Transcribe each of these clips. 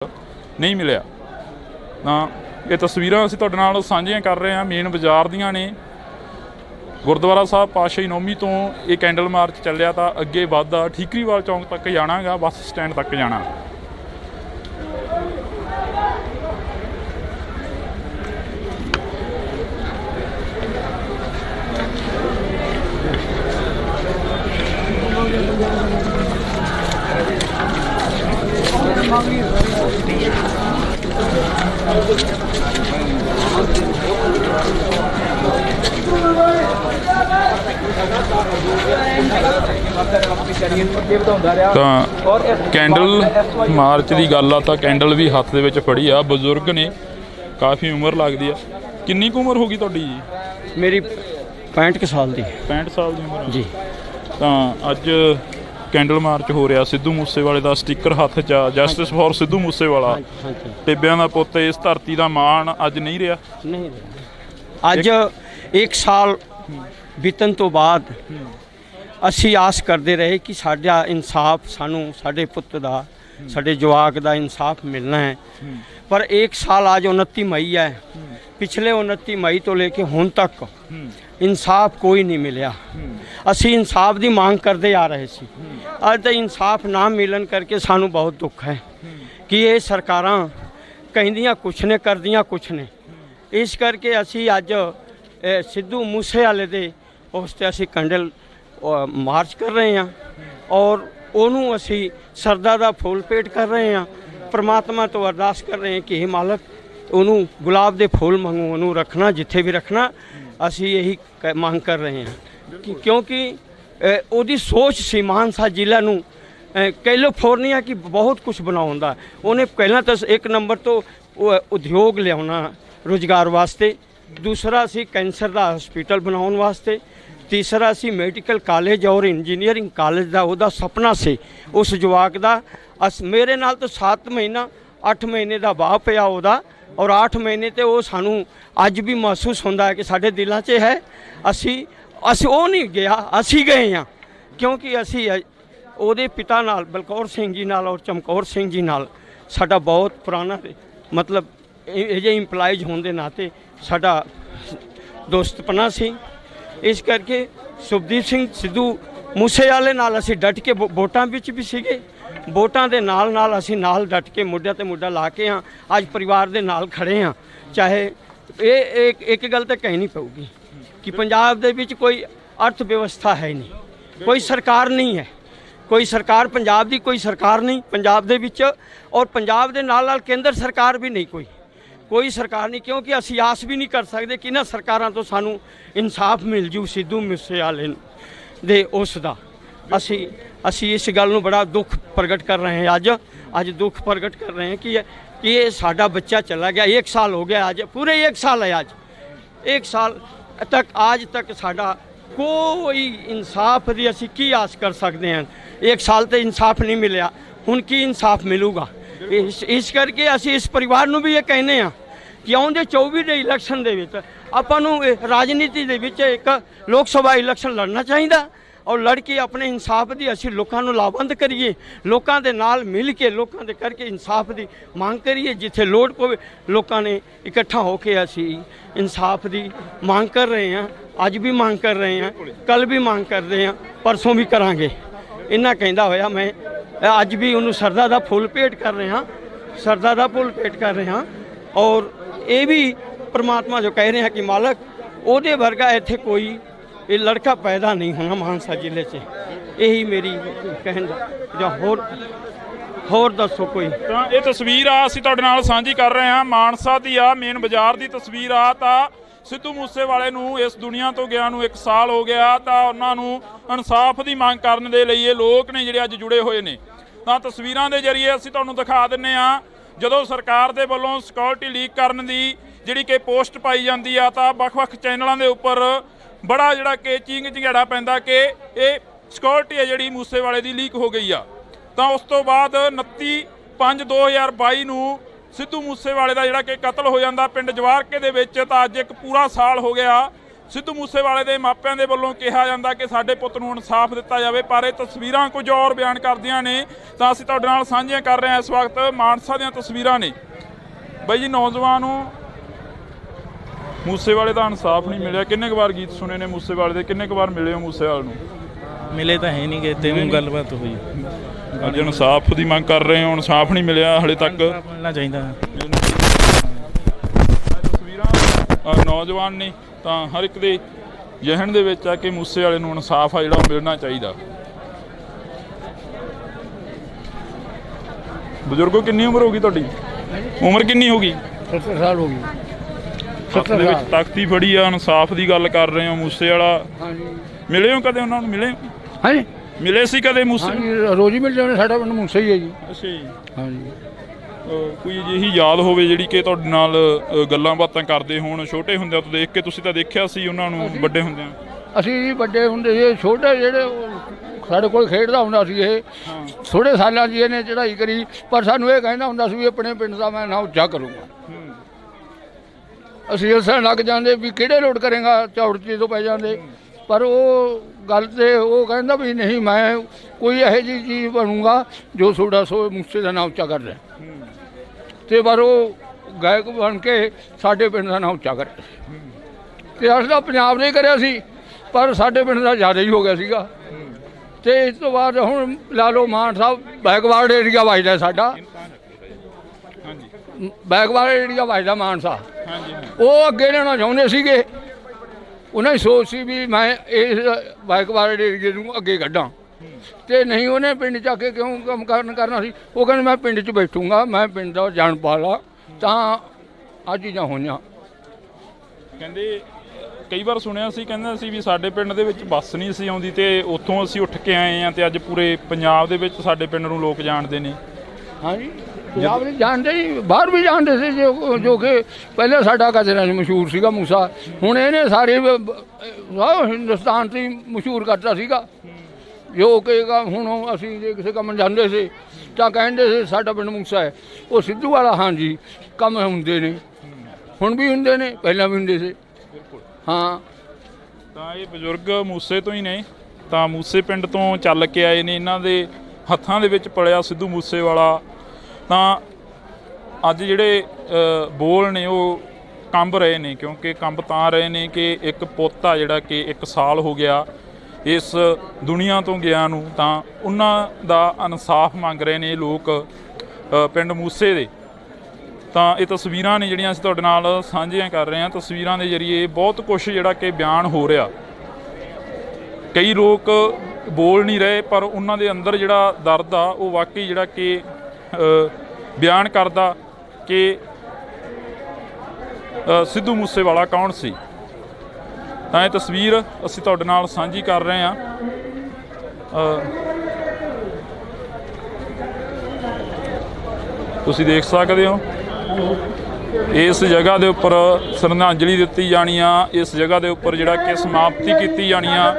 नहीं मिलिया। ये तस्वीरां असीं तुहाडे नाल साझीआं कर रहे हैं मेन बाज़ार दीआं ने। गुरुद्वारा साहब पातशाही नौवीं तो ये कैंडल मार्च चलिया तो अगे वधदा ठीकरीवाल चौंक तक जाना गा, बस स्टैंड तक जाना। कैंडल मार्च की गल आ तो कैंडल भी हत्थ दे विच फड़ी आ। बजुर्ग ने, काफ़ी उम्र लगती है। किन्नी उम्र होगी तुहाडी जी? मेरी 65 साल की। 65 साल की उम्र जी। तो अज कैंडल मार्च हो रहा। सिद्धू मूसेवाले का स्टिकर हत्थ च, जस्टिस फॉर सिद्धू मूसेवाला, टिब्बियां दा पुत्त, इस धरती का मान अज नहीं रहा। नहीं रहा। अज एक साल बीतन तो बाद असी आस करते रहे कि साडा इंसाफ, सानू साडे पुत्त दा, साडे जवाक दा इंसाफ मिलना है। पर एक साल आज 29 मई है, पिछले 29 मई तो लेके हुण तक इंसाफ कोई नहीं मिलिया। असी इंसाफ की मांग करते आ रहे सी। अज तो इंसाफ ना मिलन करके सानू बहुत दुख है कि ये सरकारां कहिंदियां कुछ ने, करदियां कुछ ने। इस करके असी अज सिद्धू मूसेवाले दे उस ते असी कैंडल मार्च कर रहे हैं और उन्होंने असी सरदा दा फूल भेंट कर रहे हैं। परमात्मा तो अरदास कर रहे हैं कि हे मालक, उन्होंने गुलाब दे फूल मंगू, उन्होंने रखना जिथे भी रखना। असी यही मांग कर रहे हैं क्योंकि ਉਹਦੀ सोच सी मानसा जिले ਨੂੰ कैलिफोर्निया की बहुत कुछ बनाउंदा। उन्हें पहला तो एक नंबर तो उद्योग लिया रोजगार वास्ते, दूसरा सी कैंसर का हॉस्पिटल बनाने वास्ते, तीसरा सी मैडिकल कॉलेज और इंजीनियरिंग कॉलेज का वह सपना से उस जवाक का। मेरे नाल तो 7 महीना 8 महीने का बाह पिया वह, और 8 महीने तो वो सानू अज भी महसूस होता है कि साढ़े दिलों च है। असी वो नहीं गया, असी गए हाँ क्योंकि असी ਉਹਦੇ पिता नाल बलकौर सिंह जी नाल और चमकौर सिंह जी नाल साडा बहुत पुराना मतलब ये इंपलाइज होने के नाते साडा दोस्तपना सी। इस करके सुखदीप सिंह सिद्धू मूसेवाले नाल असी डट के वोटां विच भी सीगे, वोटां दे नाल नाल असी नाल डट के मुड्ढे ते मुड्ढा ला के हाँ अज परिवार दे नाल खड़े हाँ। चाहे ये एक गल तो कहनी पऊगी कि पंजाब दे विच कोई अर्थ व्यवस्था है नहीं, कोई सरकार नहीं है, कोई सरकार पंजाब दी कोई सरकार नहीं पंजाब दे विच, और पंजाब दे नाल नाल केंद्र सरकार भी नहीं, कोई सरकार नहीं। क्योंकि असी आस भी नहीं कर सकते कि इन्हां सरकारां तो सानू इंसाफ मिल जू सिद्धू मूसेवाले दे उसदा। असी इस गल नूं बड़ा दुख प्रगट कर रहे हैं। अज दुख प्रगट कर रहे हैं कि ये साडा बच्चा चला गया। 1 साल हो गया, आज पूरे 1 साल है। आज 1 साल तक आज तक साडा कोई इंसाफ की असी की आस कर सकते हैं। 1 साल तो इंसाफ नहीं मिलया, हुण की इंसाफ मिलूगा। इस करके असी इस परिवार नूं भी ये कहने हैं कि आउंदे 24 दे इलैक्शन दे विच आपां नूं राजनीति दे विच एक लोक सभा इलैक्शन लड़ना चाहिए और लड़के अपने इंसाफ की असी लोगों को लाभबंद करिए, लोगों के नाल मिल के लोगों के करके इंसाफ की मांग करिए। जिथे लोड़ पवे लोगों ने इकट्ठा होकर असी इंसाफ की मांग कर रहे हैं। अज भी मांग कर रहे हैं, कल भी मांग कर रहे हैं, परसों भी करांगे। इन्ना कहता होया मैं अज भी उन्होंने सरदा दा फुल भेंट कर रहे हैं, सरदा दा फुल भेंट कर रहे हैं। और ये भी परमात्मा जो कह रहे हैं कि मालक ओदे वर्गा इत्थे कोई ये लड़का पैदा नहीं होना मानसा जिले से। यही मेरी कहन जो होर दसो कोई। ये तस्वीर आ असीं तुहाडे नाल सांझी कर रहे हैं, मानसा दी आ, मेन बाज़ार की तस्वीर आ। तो सिद्धू मूसेवाले नूं इस दुनिया तो गया 1 साल हो गया, तो उन्होंने इंसाफ की मांग करने के लिए लोग ने जिहड़े अज जुड़े हुए हैं। तो तस्वीरों के जरिए असीं तुहानूं दिखा दिंदे आ जदों सरकार के वल्लों सिक्योरिटी लीक करने की जिहड़ी कि पोस्ट पाई जाती है, तो वख-वख चैनलों के उपर बड़ा जिहड़ा कि चींग झंगड़ा पैंदा कि ये सिक्योरिटी है जिहड़ी मूसेवाले की लीक हो गई आ। तो उस तो बाद 29/5/2022 नूं सिद्धू मूसेवाले का जिहड़ा कि कतल हो जाता पिंड जवारके दे विच। तां अज एक पूरा साल हो गया ਸਿੱਧੂ ਮੂਸੇਵਾਲੇ ਦੇ ਮਾਪਿਆਂ ਦੇ ਵੱਲੋਂ ਕਿਹਾ ਜਾਂਦਾ ਕਿ ਸਾਡੇ ਪੁੱਤ ਨੂੰ ਇਨਸਾਫ ਦਿੱਤਾ ਜਾਵੇ, ਪਰ ਇਹ ਤਸਵੀਰਾਂ ਕੁਝ ਹੋਰ ਬਿਆਨ ਕਰਦੀਆਂ ਨੇ। ਤਾਂ ਅਸੀਂ ਤੁਹਾਡੇ ਨਾਲ ਸਾਂਝੀਆਂ ਕਰ ਰਹੇ ਹਾਂ ਇਸ ਵਕਤ ਮਾਨਸਾ ਦੀਆਂ ਤਸਵੀਰਾਂ ਨੇ। ਬਾਈ ਜੀ, ਨੌਜਵਾਨ ਨੂੰ ਮੂਸੇਵਾਲੇ ਦਾ ਇਨਸਾਫ ਨਹੀਂ ਮਿਲਿਆ। ਕਿੰਨੇ ਕੁ ਵਾਰ ਗੀਤ ਸੁਣੇ ਨੇ ਮੂਸੇਵਾਲੇ ਦੇ, ਕਿੰਨੇ ਕੁ ਵਾਰ ਮਿਲੇ ਹੋ ਮੂਸੇਵਾਲੇ ਨੂੰ? ਮਿਲੇ ਤਾਂ ਹੈ ਨਹੀਂ ਗੇ, ਤੈਨੂੰ ਗੱਲਬਾਤ ਹੋਈ। ਅੱਜ ਇਨਸਾਫ ਦੀ ਮੰਗ ਕਰ ਰਹੇ ਹੋ, ਇਨਸਾਫ ਨਹੀਂ ਮਿਲਿਆ ਹਲੇ ਤੱਕ। ਮਿਲਣਾ ਚਾਹੀਦਾ। ਤਸਵੀਰਾਂ ਨੌਜਵਾਨ ਨੇ ਤਾਂ ਹਰ ਇੱਕ ਦੇ ਜ਼ਿਹਨ ਦੇ ਵਿੱਚ ਆ ਕਿ ਮੂਸੇਵਾਲੇ ਨੂੰ ਇਨਸਾਫ ਆ ਜਿਹੜਾ ਉਹ ਮਿਲਣਾ ਚਾਹੀਦਾ। ਬਜ਼ੁਰਗੋ, ਕਿੰਨੀ ਉਮਰ ਹੋ ਗਈ ਤੁਹਾਡੀ? ਉਮਰ ਕਿੰਨੀ ਹੋ ਗਈ? 70 ਸਾਲ ਹੋ ਗਈ। ਹੱਥ ਦੇ ਵਿੱਚ ਤਖਤੀ ਫੜੀ ਆ, ਇਨਸਾਫ ਦੀ ਗੱਲ ਕਰ ਰਹੇ ਹੋ। ਮੂਸੇਵਾਲਾ ਮਿਲੇ ਹੋ ਕਦੇ? ਉਹਨਾਂ ਨੂੰ ਮਿਲੇ? ਹਾਂਜੀ, ਮਿਲੇ ਸੀ ਕਦੇ ਮੂਸੇ? ਹਾਂਜੀ, ਰੋਜ਼ ਹੀ ਮਿਲ ਜਾਂਦੇ। ਸਾਡਾ ਪਿੰਡ ਮੂਸਾ ਹੀ ਹੈ ਜੀ। ਅੱਛਾ ਜੀ। ਹਾਂਜੀ। ਕੋਈ ਅਜਿਹੀ ਯਾਦ ਹੋਵੇ ਜਿਹੜੀ ਕਿ ਤੁਹਾਡੇ ਨਾਲ ਗੱਲਾਂ ਬਾਤਾਂ ਕਰਦੇ ਹੋਣ ਛੋਟੇ ਹੁੰਦਿਆਂ ਤੋਂ ਦੇਖ ਕੇ? ਤੁਸੀਂ ਤਾਂ ਦੇਖਿਆ ਸੀ ਉਹਨਾਂ ਨੂੰ ਵੱਡੇ ਹੁੰਦਿਆਂ। ਅਸੀਂ ਜੀ ਵੱਡੇ ਹੁੰਦੇ ਸੀ, ਛੋਟੇ ਜਿਹੜੇ ਸਾਡੇ ਕੋਲ ਖੇਡਦਾ ਹੁੰਦਾ ਸੀ। ਇਹ ਥੋੜੇ ਸਾਲਾਂ 'ਚ ਇਹਨੇ ਚੜ੍ਹਾਈ ਕਰੀ, ਪਰ ਸਾਨੂੰ ਇਹ ਕਹਿੰਦਾ ਹੁੰਦਾ ਸੀ ਵੀ ਆਪਣੇ ਪਿੰਡ ਦਾ ਮੈਂ ਨਾਂ ਉੱਚਾ ਕਰੂੰਗਾ। ਅਸੀਂ ਹੱਸਣ ਲੱਗ ਜਾਂਦੇ ਵੀ ਕਿਹੜੇ ਲੋਟ ਕਰੇਗਾ, ਚੌੜਚੀ ਤੋਂ ਪੈ ਜਾਂਦੇ। ਪਰ ਉਹ ਗੱਲ ਤੇ ਉਹ ਕਹਿੰਦਾ ਵੀ ਨਹੀਂ, ਮੈਂ ਕੋਈ ਇਹੋ ਜਿਹੀ ਚੀਜ਼ ਬਣੂੰਗਾ ਜੋ ਤੁਹਾਡਾ ਮੂਸੇ ਦਾ ਨਾਂ ਉੱਚਾ ਕਰ ਰਿਹਾ। ਤੇ ਪਰ ਉਹ ਗਾਇਕ ਬਣ ਕੇ ਸਾਡੇ ਪਿੰਡ ਦਾ ਨਾਂ ਉੱਚਾ ਕਰ ਰਿਹਾ। ਤੇ ਅਸੀਂ ਤਾਂ ਪੰਜਾਬ ਨੇ ਕਰਿਆ ਸੀ, ਪਰ ਸਾਡੇ ਪਿੰਡ ਦਾ ਜ਼ਿਆਦਾ ਹੀ ਹੋ ਗਿਆ ਸੀਗਾ। ਤੇ ਇਸ ਤੋਂ ਬਾਅਦ ਹੁਣ ਲਾ ਲਓ ਮਾਨ ਸਾਹਿਬ, ਬੈਕਵਰਡ ਏਰੀਆ ਵੱਜਦਾ ਸਾਡਾ, ਬੈਕਵਰਡ ਏਰੀਆ ਵੱਜਦਾ ਮਾਨ ਸਾਹਿਬ। ਉਹ ਅੱਗੇ ਲੈਣਾ ਚਾਹੁੰਦੇ ਸੀਗੇ। ਉਹਨਾਂ ਦੀ ਸੋਚ ਸੀ ਵੀ ਮੈਂ ਇਸ ਬੈਕਵਰਡ ਏਰੀਏ ਨੂੰ ਅੱਗੇ ਕੱਢਾਂ, ਤੇ ਨਹੀਂ ਉਹਨੇ ਪਿੰਡ 'ਚ ਆ ਕੇ ਕਿਉਂ ਕੰਮ ਕਰਨਾ ਸੀ। ਉਹ ਕਹਿੰਦੇ ਮੈਂ ਪਿੰਡ 'ਚ ਬੈਠੂੰਗਾ, ਮੈਂ ਪਿੰਡ ਦਾ ਜਾਣ ਪਾਲਾ। ਤਾਂ ਆਹ ਚੀਜ਼ਾਂ ਹੋਈਆਂ। ਕਹਿੰਦੇ ਕਈ ਵਾਰ ਸੁਣਿਆ ਸੀ, ਕਹਿੰਦਾ ਸੀ ਵੀ ਸਾਡੇ ਪਿੰਡ ਦੇ ਵਿੱਚ ਬੱਸ ਨਹੀਂ ਸੀ ਆਉਂਦੀ ਤੇ ਉੱਥੋਂ ਅਸੀਂ ਉੱਠ ਕੇ ਆਏ ਹਾਂ ਤੇ ਅੱਜ ਪੂਰੇ ਪੰਜਾਬ ਦੇ ਵਿੱਚ ਸਾਡੇ ਪਿੰਡ ਨੂੰ ਲੋਕ ਜਾਣਦੇ ਨੇ। ਹਾਂਜੀ, ਪੰਜਾਬ ਨਹੀਂ ਜਾਣਦੇ ਜੀ, ਬਾਹਰ ਵੀ ਜਾਣਦੇ ਸੀ। ਜੋ ਕਿ ਪਹਿਲੇ ਸਾਡਾ ਕਚਰਾ ਮਸ਼ਹੂਰ ਸੀਗਾ ਮੂਸਾ, ਹੁਣ ਇਹਨੇ ਸਾਰੇ ਹਿੰਦੁਸਤਾਨ 'ਚ ਹੀ ਮਸ਼ਹੂਰ ਕਰਤਾ ਸੀਗਾ। ਜੋ ਕਿ ਹੁਣ ਅਸੀਂ ਜੇ ਕਿਸੇ ਕੰਮ ਜਾਂਦੇ ਸੀ ਤਾਂ ਕਹਿੰਦੇ ਸੀ ਸਾਡਾ ਪਿੰਡ ਮੂਸਾ ਹੈ। ਉਹ ਸਿੱਧੂ ਵਾਲਾ, ਹਾਂਜੀ, ਕੰਮ ਹੁੰਦੇ ਨੇ, ਹੁਣ ਵੀ ਹੁੰਦੇ ਨੇ, ਪਹਿਲਾਂ ਵੀ ਹੁੰਦੇ ਸੀ। ਹਾਂ, ਤਾਂ ਇਹ ਬਜ਼ੁਰਗ ਮੂਸੇ ਤੋਂ ਹੀ ਨੇ, ਤਾਂ ਮੂਸੇ ਪਿੰਡ ਤੋਂ ਚੱਲ ਕੇ ਆਏ ਨੇ। ਇਹਨਾਂ ਦੇ ਹੱਥਾਂ ਦੇ ਵਿੱਚ ਪਲਿਆ ਸਿੱਧੂ ਮੂਸੇਵਾਲਾ। ਤਾਂ ਅੱਜ ਜਿਹੜੇ ਬੋਲ ਨੇ ਉਹ ਕੰਬ ਰਹੇ ਨੇ, ਕਿਉਂਕਿ ਕੰਬ ਤਾਂ ਰਹੇ ਨੇ ਕਿ ਇੱਕ ਪੁੱਤ ਆ ਜਿਹੜਾ ਕਿ 1 ਸਾਲ ਹੋ ਗਿਆ ਇਸ ਦੁਨੀਆ ਤੋਂ ਗਿਆ ਨੂੰ, ਤਾਂ ਉਹਨਾਂ ਦਾ ਇਨਸਾਫ ਮੰਗ ਰਹੇ ਨੇ ਲੋਕ ਪਿੰਡ ਮੂਸੇ ਦੇ। ਤਾਂ ਇਹ ਤਸਵੀਰਾਂ ਨੇ ਜਿਹੜੀਆਂ ਅਸੀਂ ਤੁਹਾਡੇ ਨਾਲ ਸਾਂਝੀਆਂ ਕਰ ਰਹੇ ਹਾਂ। ਤਸਵੀਰਾਂ ਦੇ ਜ਼ਰੀਏ ਬਹੁਤ ਕੁਝ ਜਿਹੜਾ ਕਿ ਬਿਆਨ ਹੋ ਰਿਹਾ। ਕਈ ਲੋਕ ਬੋਲ ਨਹੀਂ ਰਹੇ, ਪਰ ਉਹਨਾਂ ਦੇ ਅੰਦਰ ਜਿਹੜਾ ਦਰਦ ਆ ਉਹ ਵਾਕਈ ਜਿਹੜਾ ਕਿ ਬਿਆਨ ਕਰਦਾ ਕਿ ਸਿੱਧੂ ਮੂਸੇਵਾਲਾ ਕੌਣ ਸੀ। ਤਾਂ ਇਹ ਤਸਵੀਰ ਅਸੀਂ ਤੁਹਾਡੇ ਨਾਲ ਸਾਂਝੀ ਕਰ ਰਹੇ ਹਾਂ। ਤੁਸੀਂ ਦੇਖ ਸਕਦੇ ਹੋ ਇਸ ਜਗ੍ਹਾ ਦੇ ਉੱਪਰ ਸ਼ਰਧਾਂਜਲੀ ਦਿੱਤੀ ਜਾਣੀ ਆ। ਇਸ ਜਗ੍ਹਾ ਦੇ ਉੱਪਰ ਜਿਹੜਾ ਕਿ ਸਮਾਪਤੀ ਕੀਤੀ ਜਾਣੀ ਆ।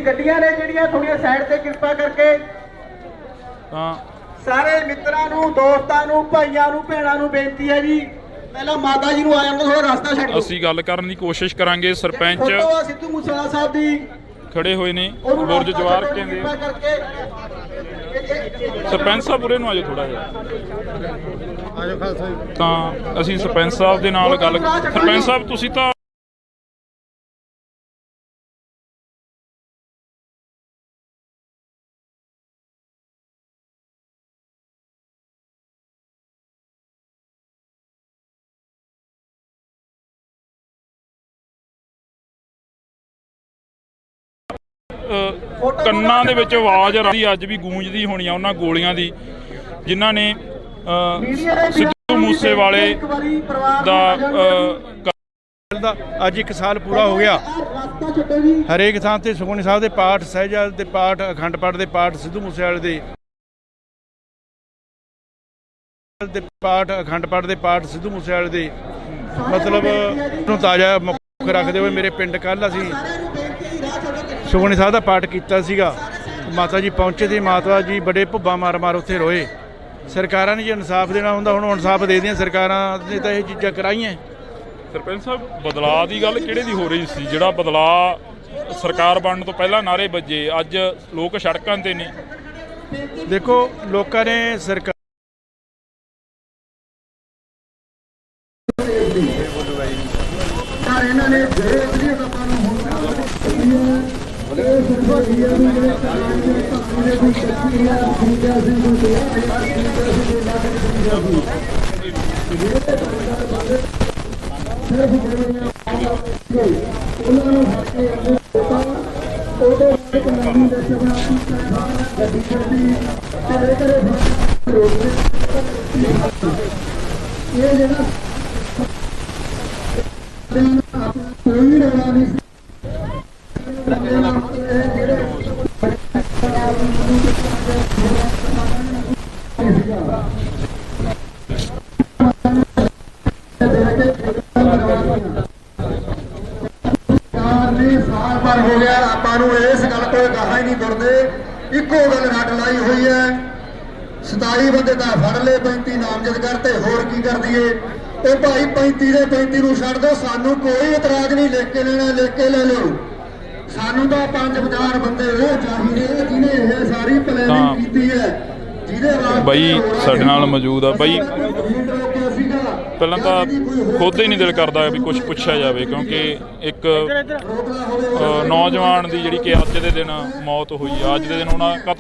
ਗੱਡੀਆਂ ਨੇ ਜਿਹੜੀਆਂ ਥੋੜੀਆਂ ਸਾਈਡ ਤੇ ਕਿਰਪਾ ਕਰਕੇ। ਤਾਂ ਸਾਰੇ ਮਿੱਤਰਾਂ ਨੂੰ, ਦੋਸਤਾਂ ਨੂੰ, ਭਾਈਆਂ ਨੂੰ, ਭੈਣਾਂ ਨੂੰ ਬੇਨਤੀ ਹੈ ਜੀ, ਪਹਿਲਾਂ ਮਾਤਾ ਜੀ ਨੂੰ ਆ ਜਾਣ ਥੋੜਾ ਰਸਤਾ ਛੱਡ ਦਿਓ। ਅਸੀਂ ਗੱਲ ਕਰਨ ਦੀ ਕੋਸ਼ਿਸ਼ ਕਰਾਂਗੇ। ਸਰਪੰਚ ਫੋਟੋ ਸਿੱਧੂ ਮੂਸੇਵਾਲਾ ਸਾਹਿਬ ਦੀ ਖੜੇ ਹੋਏ ਨੇ, ਬੁਰਜ ਜਵਾਰ ਕਹਿੰਦੇ। ਸਰਪੰਚ ਸਾਹਿਬ ਉਰੇ ਨੂੰ ਆਜੋ ਥੋੜਾ ਜਿਹਾ। ਤਾਂ ਅਸੀਂ ਸਰਪੰਚ ਸਾਹਿਬ ਦੇ ਨਾਲ ਗੱਲ। ਸਰਪੰਚ ਸਾਹਿਬ, ਤੁਸੀਂ ਤਾਂ ਕੰਨਾਂ ਦੇ ਵਿੱਚ ਆਵਾਜ਼ ਅੱਜ ਵੀ ਗੂੰਜਦੀ ਹੋਣੀ ਆ ਉਹਨਾਂ ਗੋਲੀਆਂ ਦੀ ਜਿਨ੍ਹਾਂ ਨੇ ਸਿੱਧੂ ਮੂਸੇਵਾਲੇ ਦਾ ਅੱਜ 1 ਸਾਲ ਪੂਰਾ ਹੋ ਗਿਆ। ਹਰੇਕ ਥਾਂ ਤੇ ਸੁਖਮਨੀ ਸਾਹਿਬ ਦੇ ਪਾਠ, ਸਹਿਜਾਦ ਦੇ ਪਾਠ, ਅਖੰਡ ਪਾਠ ਦੇ ਪਾਠ, ਸਿੱਧੂ ਮੂਸੇਵਾਲੇ ਦੇ ਪਾਠ, ਅਖੰਡ ਪਾਠ ਦੇ ਪਾਠ, ਸਿੱਧੂ ਮੂਸੇਵਾਲੇ ਦੇ ਮਤਲਬ ਨੂੰ ਤਾਜ਼ਾ ਮੁੱਖ ਰੱਖਦੇ ਹੋਏ ਮੇਰੇ ਪਿੰਡ ਕੱਲ੍ਹ ਅਸੀਂ ਸੁਖਮਨੀ ਸਾਹਿਬ ਦਾ ਪਾਠ ਕੀਤਾ ਸੀਗਾ। ਮਾਤਾ ਜੀ ਪਹੁੰਚੇ ਸੀ, ਮਾਤਾ ਜੀ ਬੜੇ ਭੁੱਬਾਂ ਮਾਰ ਉੱਥੇ ਰੋਏ। ਸਰਕਾਰਾਂ ਨੇ ਜੇ ਇਨਸਾਫ ਦੇਣਾ ਹੁੰਦਾ ਹੁਣ ਇਨਸਾਫ ਦੇ ਦੀਆਂ। ਸਰਕਾਰਾਂ ਨੇ ਤਾਂ ਇਹ ਚੀਜ਼ਾਂ ਕਰਾਈਆਂ। ਸਰਪੰਚ ਸਾਹਿਬ, ਬਦਲਾਅ ਦੀ ਗੱਲ ਕਿਹੜੇ ਦੀ ਹੋ ਰਹੀ ਸੀ? ਜਿਹੜਾ ਬਦਲਾਅ ਸਰਕਾਰ ਬਣਨ ਤੋਂ ਪਹਿਲਾਂ ਨਾਅਰੇ ਵੱਜੇ, ਅੱਜ ਲੋਕ ਸੜਕਾਂ ਤੇ ਨੇ। ਦੇਖੋ, ਲੋਕਾਂ ਨੇ ਸਰਕਾਰ ਇਹਨਾਂ ਨੇ ਜਿਹੜੇ ਵਧੀਆ ਆਪਾਂ ਨੂੰ ਹੁਣ ਸਾਲ ਭਰ ਹੋ ਗਿਆ ਆਪਾਂ ਨੂੰ ਇਸ ਗੱਲ ਤੋਂ ਗਾਹਾਂ ਹੀ ਨਹੀਂ ਤੁਰਦੇ। ਇੱਕੋ ਗੱਲ ਰੱਟ ਲਾਈ ਹੋਈ ਹੈ, 27 ਬੰਦੇ ਤਾਂ ਫੜ ਲਏ, 35 ਨਾਮਜ਼ਦ ਕਰਤੇ, ਹੋਰ ਕੀ ਕਰ ਦਈਏ? ਉਹ ਭਾਈ 35 ਦੇ 35 ਨੂੰ ਛੱਡ ਦਿਓ, ਸਾਨੂੰ ਕੋਈ ਇਤਰਾਜ਼ ਨਹੀਂ, ਲਿਖ ਕੇ ਲੈਣਾ ਲਿਖ ਕੇ ਲੈ ਲਓ। ਸਾਨੂੰ ਤਾਂ 5,000 ਬੰਦੇ ਉਹ ਚਾਹੀਦੇ ਜਿਹਨੇ ਇਹ ਸਾਰੀ ਪਲੈਨਿੰਗ ਕੀਤੀ ਹੈ, ਜਿਹਦੇ ਬਾਈ ਸਾਡੇ ਨਾਲ ਮੌਜੂਦ ਆ। ਬਾਈ, ਪਹਿਲਾਂ ਤਾਂ ਖੁਦ ਹੀ ਨਹੀਂ ਦਿਲ ਕਰਦਾ ਵੀ ਕੁਝ ਪੁੱਛਿਆ ਜਾਵੇ, ਕਿਉਂਕਿ ਇੱਕ ਨੌਜਵਾਨ ਦੀ ਜਿਹੜੀ ਕਿ ਅੱਜ ਦੇ ਦਿਨ ਮੌਤ ਹੋਈ ਆ, ਅੱਜ ਦੇ ਦਿਨ ਉਹਨਾਂ ਕਤਲ